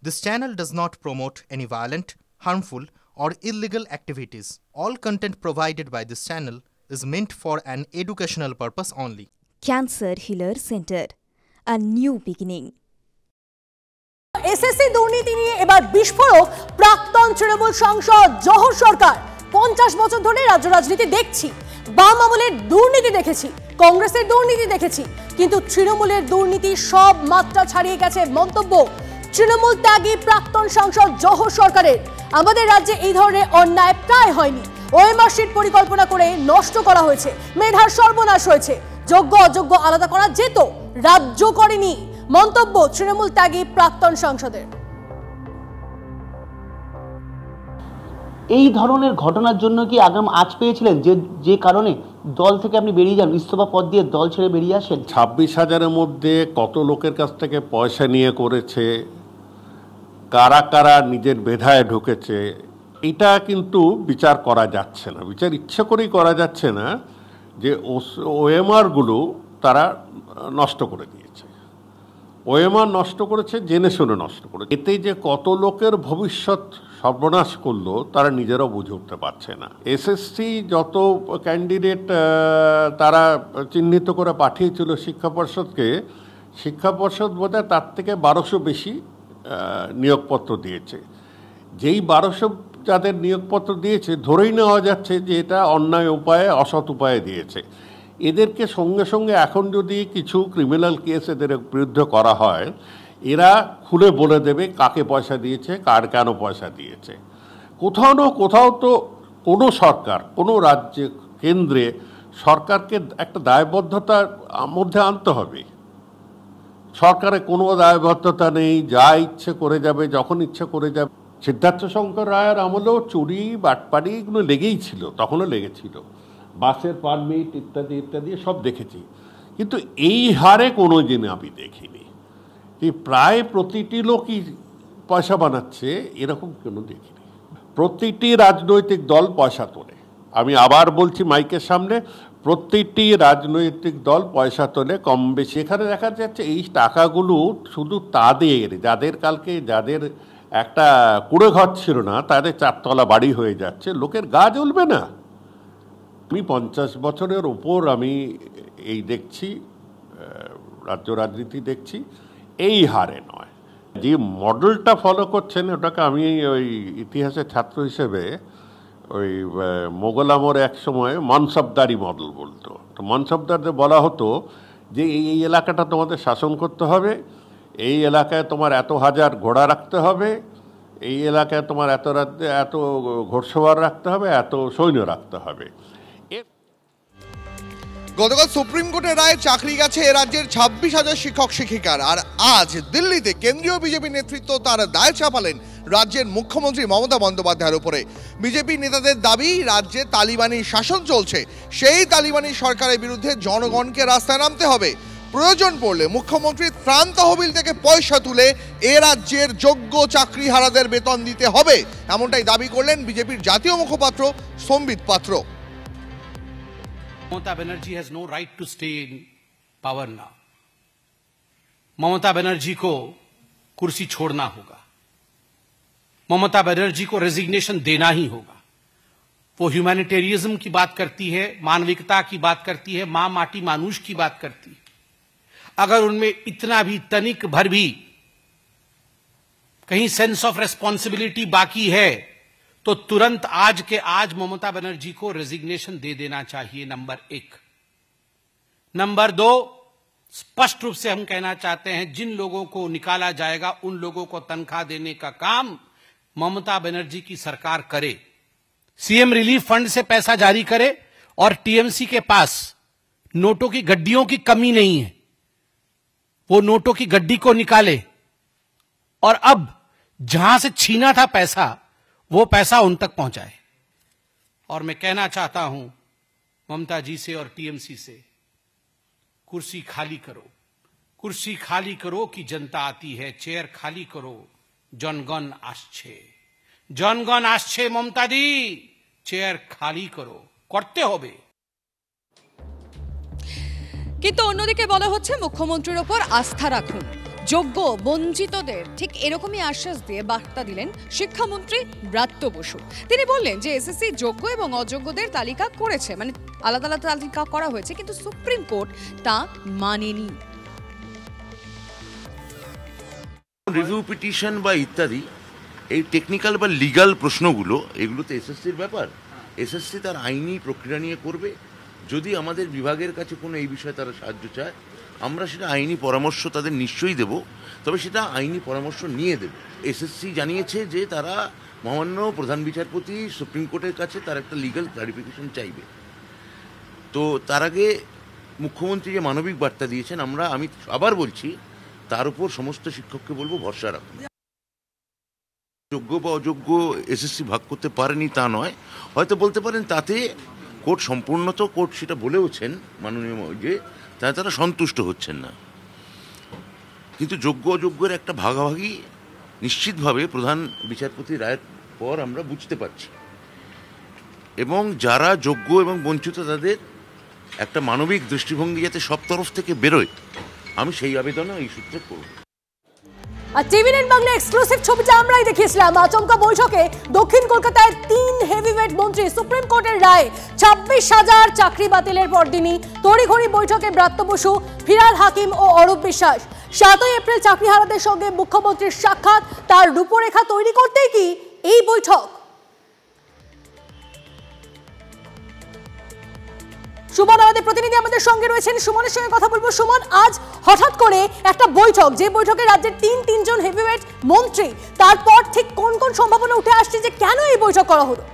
This channel does not promote any violent, harmful, or illegal activities. All content provided by this channel is meant for an educational purpose only. Cancer Healer Center, a new beginning. SSC দুর্নীতি নিয়ে এবার বিস্ফোরক প্রাক্তন তৃণমূল সাংসদ জহর সরকার। 50 বছর ধরে রাজ্য রাজনীতি দেখছি, বাম আমলের দুর্নীতি দেখেছি, কংগ্রেসের দুর্নীতি দেখেছি, কিন্তু তৃণমূলের দুর্নীতি সব মাত্রা ছাড়িয়ে গেছে মন্তব্য তৃণমূল ত্যাগী প্রাক্তন সাংসদ জহর সরকারের। আমাদের রাজ্যে এই ধরনের অন্যায় প্রায় হয়নি। ওএমআর শিট পরিকল্পনা করে নষ্ট করা হয়েছে, মেধার সর্বনাশ হয়েছে, যোগ্য অযোগ্য আলাদা করা যেত, রাজ্য করেনি মন্তব্য তৃণমূল ত্যাগী প্রাক্তন সাংসদের। এই ধরনের ঘটনার জন্য কি আগাম আজ পেয়েছিলেন যে কারণে দল থেকে আপনি বেরিয়ে যান, ইস্তফা পদ দিয়ে দল ছেড়ে বেরিয়ে আসেন? 26,000-এর মধ্যে কত লোকের কাছ থেকে পয়সা নিয়ে করেছে, কারা কারা নিজের বেধায় ঢুকেছে, এটা কিন্তু বিচার করা যাচ্ছে না। বিচার ইচ্ছে করেই করা যাচ্ছে না যে ওএমআরগুলো তারা নষ্ট করে দিয়েছে, ওএমআর নষ্ট করেছে, জেনে শুনে নষ্ট করেছে। এতে যে কত লোকের ভবিষ্যৎ সর্বনাশ করলো তারা নিজেরাও বুঝে উঠতে পারছে না। এসএসসি যত ক্যান্ডিডেট তারা চিহ্নিত করে পাঠিয়েছিল শিক্ষা পর্ষদকে, শিক্ষা পর্ষদ বোধহয় তার থেকে 1200 বেশি নিয়োগপত্র দিয়েছে। যেই 1200 যাদের নিয়োগপত্র দিয়েছে ধরেই নেওয়া যাচ্ছে যে এটা অন্যায় উপায়ে, অসৎ উপায়ে দিয়েছে। এদেরকে সঙ্গে সঙ্গে এখন যদি কিছু ক্রিমিনাল কেস এদের বিরুদ্ধে করা হয়, এরা খুলে বলে দেবে কাকে পয়সা দিয়েছে, কার কেন পয়সা দিয়েছে। কোথাও না কোথাও তো কোনো সরকার, কোনো রাজ্যে, কেন্দ্রে সরকারকে একটা দায়বদ্ধতার মধ্যে আনতে হবে। সরকারের কোনো দায়বদ্ধতা নেই, যা ইচ্ছে করে যাবে, যখন ইচ্ছে করে যাবে। সিদ্ধার্থ শঙ্কর রায়ের আমলেও চুরি বাটপাড়ি এগুলো লেগেই ছিল, তখনও লেগেছিল, বাসের পারমিট ইত্যাদি ইত্যাদি সব দেখেছি, কিন্তু এই হারে কোনো দিন আমি দেখিনি। প্রায় প্রতিটি লোকই পয়সা বানাচ্ছে এরকম কোনো দেখিনি। প্রতিটি রাজনৈতিক দল পয়সা তোলে, আমি আবার বলছি মাইকের সামনে, প্রতিটি রাজনৈতিক দল পয়সা তোলে কম বেশি। এখানে দেখা যাচ্ছে এই টাকাগুলো শুধু তাদের, যাদের একটা কুড়ে ঘর ছিল না তাদের 4 তলা বাড়ি হয়ে যাচ্ছে, লোকের গা জ্বলবে না? আমি 50 বছরের ওপর আমি এই দেখছি, রাজ্য রাজনীতি দেখছি, এই হারে নয়। যে মডেলটা ফলো করছেন ওটাকে আমি ওই ইতিহাসের ছাত্র হিসেবে ওই মোগল আমলে এক সময় মনসবদারি মডেল বলতো। তো মনসবদারদের বলা হতো যে এই এলাকাটা তোমাদের শাসন করতে হবে, এই এলাকায় তোমার এত হাজার ঘোড়া রাখতে হবে, এই এলাকায় তোমার এত ঘোড়সওয়ার রাখতে হবে, এত সৈন্য রাখতে হবে। গতকাল সুপ্রিম কোর্টের রায়ে চাকরি গেছে এ রাজ্যের 26,000 শিক্ষক শিক্ষিকার। আর আজ দিল্লিতে কেন্দ্রীয় বিজেপি নেতৃত্ব তার দায় চাপালেন রাজ্যের মুখ্যমন্ত্রী মমতা বন্দ্যোপাধ্যায়ের উপরে। বিজেপি নেতাদের দাবি, রাজ্যে তালিবানি শাসন চলছে, সেই তালিবানি সরকারের বিরুদ্ধে জনগণকে রাস্তায় নামতে হবে। প্রয়োজন পড়লে মুখ্যমন্ত্রী ত্রাণ তহবিল থেকে পয়সা তুলে এ রাজ্যের যোগ্য চাকরিহারাদের বেতন দিতে হবে, এমনটাই দাবি করলেন বিজেপির জাতীয় মুখপাত্র সম্বিত পাত্র। Mamata Banerjee has no right to stay in power now. Mamata Banerjee को कुर्सी छोड़ना होगा, ममता बनर्जी को रेजिग्नेशन देना ही होगा। वो ह्यूमैनिटेरियज्म की बात करती है, मानविकता की बात करती है, मां माटी मानुष की बात करती है। अगर उनमें इतना भी तनिक भर भी कहीं सेंस ऑफ रेस्पॉन्सिबिलिटी बाकी है तो तुरंत आज के आज ममता बनर्जी को रेजिग्नेशन दे देना चाहिए, नंबर 1। नंबर 2, स्पष्ट रूप से हम कहना चाहते हैं जिन लोगों को निकाला जाएगा उन लोगों को तनख्वाह देने का काम ममता बनर्जी की सरकार करे, सीएम रिलीफ फंड से पैसा जारी करे, और टीएमसी के पास नोटों की गड्डियों की कमी नहीं है, वो नोटों की गड्डी को निकाले और अब जहां से छीना था पैसा वो पैसा उन तक पहुंचाए। और मैं कहना चाहता हूं ममता जी से और टीएमसी से, कुर्सी खाली करो, कुर्सी खाली करो कि जनता आती है, चेयर खाली करो, जनगण आसछे, जनगण आसछे, ममता दी চেয়ার খালি করো, করতে হবে। কিন্তু অন্যদিকে বলা হচ্ছে মুখ্যমন্ত্রীর উপর আস্থা রাখুন। যোগ্য বঞ্চিতদের ঠিক এরকমই আশ্বাস দিয়ে বার্তা দিলেন শিক্ষামন্ত্রী ব্রাত্য বসু। তিনি বললেন যে এসএসসি যোগ্য এবং অযোগ্যদের তালিকা করেছে, মানে আলাদা আলাদা তালিকা করা হয়েছে, কিন্তু সুপ্রিম কোর্ট তা মানেনি। রিভিউ পিটিশন বা ইত্যাদি এই টেকনিক্যাল বা লিগাল প্রশ্নগুলো, এগুলো তো এসএসসির ব্যাপার। এসএসসি তার আইনি প্রক্রিয়া নিয়ে করবে। যদি আমাদের বিভাগের কাছে কোনো এই বিষয়ে তারা সাহায্য চায়, আমরা সেটা আইনি পরামর্শ তাদের নিশ্চয়ই দেব, তবে সেটা আইনি পরামর্শ নিয়ে দেব। এসএসসি জানিয়েছে যে তারা মহামান্য প্রধান বিচারপতি সুপ্রিম কোর্টের কাছে তার একটা লিগাল ক্লারিফিকেশন চাইবে। তো তার আগে মুখ্যমন্ত্রী যে মানবিক বার্তা দিয়েছেন, আমি আবার বলছি, তার উপর সমস্ত শিক্ষককে বলবো ভরসা রাখুন। যোগ্য বা অযোগ্য এসএসসি ভাগ করতে পারেনি তা নয়, হয়তো বলতে পারেন তাতে কোর্ট সম্পূর্ণত কোর্ট সেটা বলেওছেন মাননীয় যে তারা সন্তুষ্ট হচ্ছেন না, কিন্তু যোগ্য অযোগ্যের একটা ভাগাভাগি নিশ্চিতভাবে প্রধান বিচারপতি রায়ের পর আমরা বুঝতে পারছি, এবং যারা যোগ্য এবং বঞ্চিত তাদের একটা মানবিক দৃষ্টিভঙ্গি যাতে সব তরফ থেকে বেরোয়, আমি সেই আবেদনও এই সূত্রে করব। আর টিভি9 বাংলা এক্সক্লুসিভ ছবিটা আমরাই দেখিয়েছিলাম। আচমকা বৈঠকে দক্ষিণ কলকাতায় 3 হেভিওয়েট মন্ত্রী। সুপ্রিম কোর্টের রায় 26,000 চাকরি বাতিলের পরদিনই তড়িঘড়ি বৈঠকে ব্রাত্য বসু, ফিরহাদ হাকিম ও অরূপ বিশ্বাস। 7 এপ্রিল চাকরিহারাদের সঙ্গে মুখ্যমন্ত্রীর সাক্ষাৎ, তার রূপরেখা তৈরি করতেই কি এই বৈঠক? সুমন আমাদের প্রতিনিধি আমাদের সঙ্গে রয়েছেন, সুমনের সঙ্গে কথা বলবো। সুমন, আজ হঠাৎ করে একটা বৈঠক, যে বৈঠকে রাজ্যের তিনজন হেভিওয়েট মন্ত্রী, তারপর ঠিক কোন কোন সম্ভাবনা উঠে আসছে যে কেন এই বৈঠক করা হলো?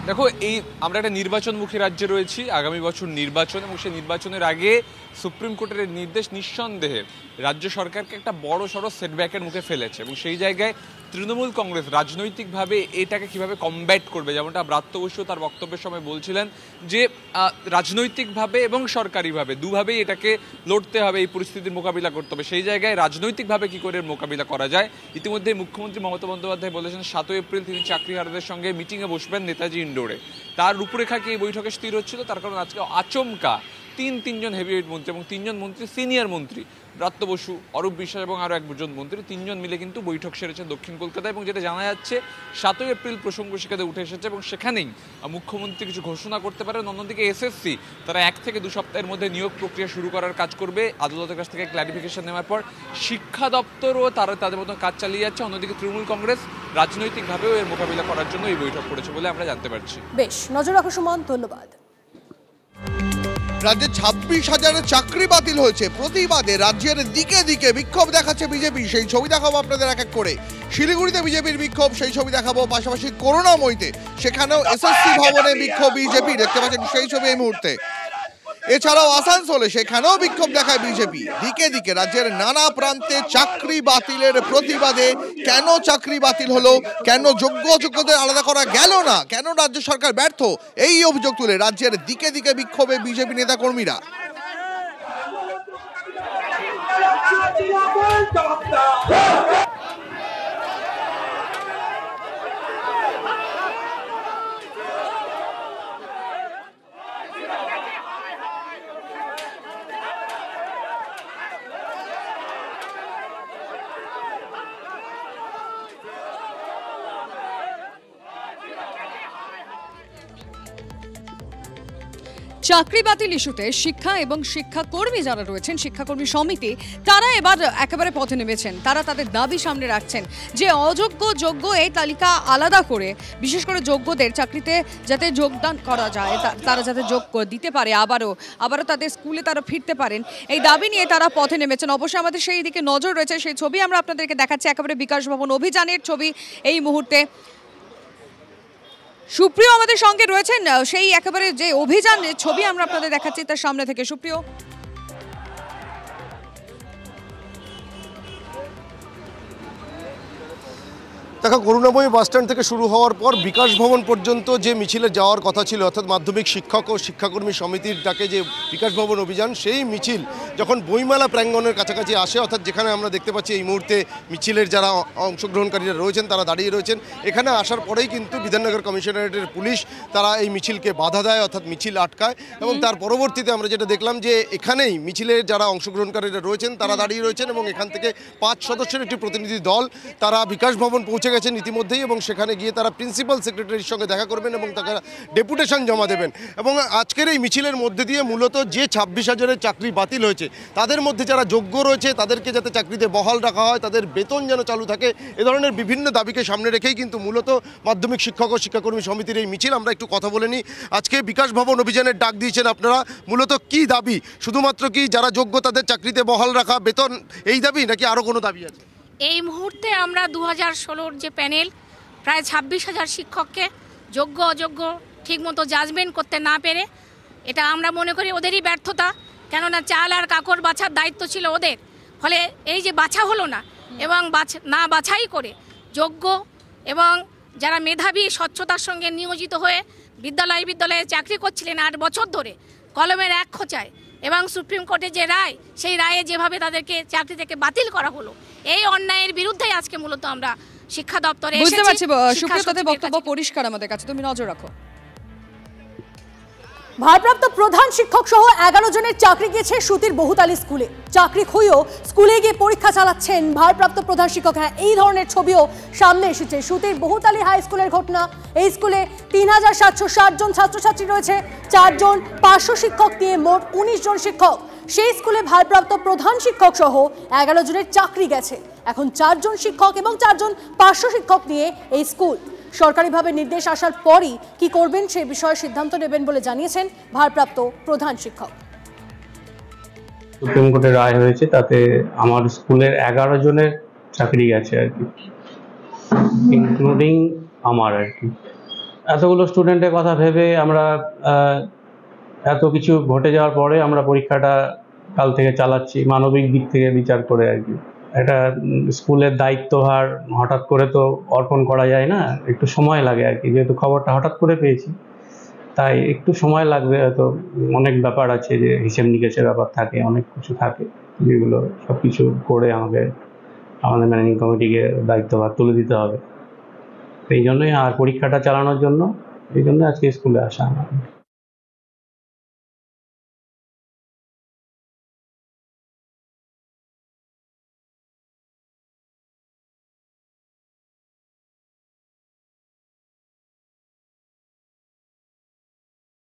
দেখো, আমরা একটা নির্বাচনমুখী রাজ্যে রয়েছি, আগামী বছর নির্বাচন, এবং সেই নির্বাচনের আগে সুপ্রিম কোর্টের নির্দেশ নিঃসন্দেহে রাজ্য সরকারকে একটা বড় সড়ো সেটব্যাকের মুখে ফেলেছে, এবং সেই জায়গায় তৃণমূল কংগ্রেস রাজনৈতিকভাবে এটাকে কিভাবে কমব্যাট করবে, যেমনটা ব্রাত্য বসু তার বক্তব্যের সময় বলছিলেন যে রাজনৈতিকভাবে এবং সরকারিভাবে দুভাবেই এটাকে লড়তে হবে, এই পরিস্থিতির মোকাবিলা করতে হবে। সেই জায়গায় রাজনৈতিকভাবে কি করে মোকাবিলা করা যায়, ইতিমধ্যে মুখ্যমন্ত্রী মমতা বন্দ্যোপাধ্যায় বলেছেন 7 এপ্রিল তিনি চাকরিহারাদের সঙ্গে মিটিংয়ে বসবেন নেতাজি ইন্ডোরে। তার রূপরেখা কি এই বৈঠকে স্থির হচ্ছিল, তার কারণ আজকে আচমকা তিনজন হেভিওয়েট মন্ত্রী এবং 3জন মন্ত্রী সিনিয়র মন্ত্রী, ব্রাত্য বসু, অরূপ বিশ্বাস এবং আরও একজন মন্ত্রী, 3জন মিলে কিন্তু বৈঠক সেরেছেন দক্ষিণ কলকাতায়। এবং যেটা জানা যাচ্ছে 7 এপ্রিল প্রসঙ্গ সেখানে উঠে এসেছে, এবং সেখানেই মুখ্যমন্ত্রী কিছু ঘোষণা করতে পারেন। অন্যদিকে এসএসসি তারা 1 থেকে 2 সপ্তাহের মধ্যে নিয়োগ প্রক্রিয়া শুরু করার কাজ করবে আদালতের কাছ থেকে ক্লারিফিকেশন নেওয়ার পর। শিক্ষা দপ্তরও তারা তাদের মতো কাজ চালিয়ে যাচ্ছে। অন্যদিকে তৃণমূল কংগ্রেস রাজনৈতিকভাবেও এর মোকাবিলা করার জন্য এই বৈঠক করেছে বলে আমরা জানতে পারছি। বেশ, নজর রাখো সুমন, ধন্যবাদ। রাজ্যে 26,000 চাকরি বাতিল হয়েছে, প্রতিবাদে রাজ্যের দিকে দিকে বিক্ষোভ দেখাচ্ছে বিজেপি। সেই ছবি দেখাবো আপনাদের এক এক করে। শিলিগুড়িতে বিজেপির বিক্ষোভ, সেই ছবি দেখাবো। পাশাপাশি করুণাময়ীতে, সেখানেও এসএসসি ভবনে বিক্ষোভ বিজেপি, দেখতে পাচ্ছেন সেই ছবি এই মুহূর্তে। এছাড়াও আসানসোলে, সেখানেও বিক্ষোভ দেখায় বিজেপি। দিকে দিকে রাজ্যের নানা প্রান্তে চাকরি বাতিলের প্রতিবাদে, কেন চাকরি বাতিল হলো, কেন যোগ্য অযোগ্যদের আলাদা করা গেল না, কেন রাজ্য সরকার ব্যর্থ, এই অভিযোগ তুলে রাজ্যের দিকে দিকে বিক্ষোভে বিজেপি নেতাকর্মীরা। চাকরি বাতিল ইস্যুতে শিক্ষা এবং শিক্ষাকর্মী যারা রয়েছেন, শিক্ষাকর্মী সমিতি, তারা এবার একেবারে পথে নেমেছেন। তারা তাদের দাবি সামনে রাখছেন যে অযোগ্য যোগ্য এই তালিকা আলাদা করে, বিশেষ করে যোগ্যদের চাকরিতে যাতে যোগদান করা যায়, তারা যাতে যোগ দিতে পারে, আবারও তাদের স্কুলে তারা ফিরতে পারেন, এই দাবি নিয়ে তারা পথে নেমেছেন। অবশ্যই আমাদের সেই দিকে নজর রয়েছে, সেই ছবি আমরা আপনাদেরকে দেখাচ্ছি। একেবারে বিকাশ ভবন অভিযানের ছবি এই মুহূর্তে। সুপ্রিয় আমাদের সঙ্গে রয়েছেন, সেই একেবারে যে অভিযানের ছবি আমরা আপনাদের দেখাচ্ছি তার সামনে থেকে। সুপ্রিয়, দেখো, করুণাময়ী বাসস্ট্যান্ড থেকে শুরু হওয়ার পর বিকাশ ভবন পর্যন্ত যে মিছিলে যাওয়ার কথা ছিল, অর্থাৎ মাধ্যমিক শিক্ষক ও শিক্ষাকর্মী সমিতির ডাকে যে বিকাশ ভবন অভিযান, সেই মিছিল যখন বইমেলা প্রাঙ্গণের কাছাকাছি আসে, অর্থাৎ যেখানে আমরা দেখতে পাচ্ছি এই মুহূর্তে মিছিলের যারা অংশগ্রহণকারীরা রয়েছেন তারা দাঁড়িয়ে রয়েছেন, এখানে আসার পরেই কিন্তু বিধাননগর কমিশনারেটের পুলিশ তারা এই মিছিলকে বাধা দেয়, অর্থাৎ মিছিল আটকায়। এবং তার পরবর্তীতে আমরা যেটা দেখলাম যে এখানেই মিছিলের যারা অংশগ্রহণকারীরা রয়েছেন তারা দাঁড়িয়ে রয়েছেন এবং এখান থেকে 5 সদস্যের একটি প্রতিনিধি দল তারা বিকাশ ভবন পৌঁছে গেছেন ইতিমধ্যেই, এবং সেখানে গিয়ে তারা প্রিন্সিপাল সেক্রেটারির সঙ্গে দেখা করবেন এবং তারা ডেপুটেশন জমা দেবেন। এবং আজকের এই মিছিলের মধ্যে দিয়ে মূলত যে 26,000-এর চাকরি বাতিল হয়েছে তাদের মধ্যে যারা যোগ্য রয়েছে তাদেরকে যাতে চাকরিতে বহাল রাখা হয়, তাদের বেতন যেন চালু থাকে, এ ধরনের বিভিন্ন দাবিকে সামনে রেখেই কিন্তু মূলত মাধ্যমিক শিক্ষক ও শিক্ষাকর্মী সমিতির এই মিছিল। আমরা একটু কথা বলে নিই, আজকে বিকাশ ভবন অভিযানের ডাক দিয়েছেন আপনারা, মূলত কি দাবি? শুধুমাত্র কি যারা যোগ্য তাদের চাকরিতে বহাল রাখা, বেতন, এই দাবি, নাকি আরও কোনো দাবি আছে? এই মুহূর্তে আমরা 2016-র যে প্যানেল প্রায় 26,000 শিক্ষককে যোগ্য অযোগ্য ঠিকমতো জাজমেন্ট করতে না পেরে, এটা আমরা মনে করি ওদেরই ব্যর্থতা, কেননা চাল আর কাকড় বাছার দায়িত্ব ছিল ওদের, ফলে এই যে বাছা হলো না এবং না বাছাই করে যোগ্য এবং যারা মেধাবী স্বচ্ছতার সঙ্গে নিয়োজিত হয়ে বিদ্যালয়ে চাকরি করছিলেন 8 বছর ধরে কলমের এক খোঁচায়, এবং সুপ্রিম কোর্টের যে রায়, সেই রায়ে যেভাবে তাদেরকে চাকরি থেকে বাতিল করা হলো, এই অন্যায়ের বিরুদ্ধে আজকে মূলত আমরা শিক্ষা দপ্তরে এসেছি। বুঝতে পারছি সুপ্রিয়তাদের বক্তব্য পরিষ্কার আমাদের কাছে, তুমি নজর রাখো। ভারপ্রাপ্ত প্রধান শিক্ষক সহ 11 জনের চাকরি গেছে সুতির বহুতালি স্কুলে। চাকরি খুঁয়েও স্কুলে গিয়ে পরীক্ষা চালাচ্ছেন ভারপ্রাপ্ত প্রধান শিক্ষক। হ্যাঁ, এই ধরনের ছবিও সামনে এসেছে। সুতির বহুতালি হাই স্কুলের ঘটনা। এই স্কুলে 3,760 জন ছাত্রছাত্রী রয়েছে, 4 জন পার্শ্ব শিক্ষক নিয়ে মোট 19 জন শিক্ষক। সেই স্কুলে ভারপ্রাপ্ত প্রধান শিক্ষক সহ 11 জনের চাকরি গেছে। এখন 4 জন শিক্ষক এবং 4 জন পার্শ্ব শিক্ষক নিয়ে এই স্কুল। সরকারিভাবে নির্দেশ আসার পরই কি করবেন সে বিষয়ে সিদ্ধান্ত নেবেন বলে জানিয়েছেন ভারপ্রাপ্ত প্রধান শিক্ষক। সুপ্রিম কোর্টের রায় হয়েছে, তাতে আমার স্কুলের 11 জনের চাকরি গেছে আর কি, ইনক্লুডিং আমার আর কি। এতগুলো স্টুডেন্টের কথা ভেবে আমরা এত কিছু ঘটে যাওয়ার পরে আমরা পরীক্ষাটা কাল থেকে চালাচ্ছি, মানবিক দিক থেকে বিচার করে আর কি। একটা স্কুলের দায়িত্বভার হঠাৎ করে তো অর্পণ করা যায় না, একটু সময় লাগে আর কি। যেহেতু খবরটা হঠাৎ করে পেয়েছি তাই একটু সময় লাগবে, হয়তো অনেক ব্যাপার আছে, যে হিসেব নিকেশের ব্যাপার থাকে, অনেক কিছু থাকে, যেগুলো সব কিছু করে আমাদের ম্যানেজিং কমিটিকে দায়িত্বভার তুলে দিতে হবে। এই জন্যই আর পরীক্ষাটা চালানোর জন্য, এই জন্য আজকে স্কুলে আসা।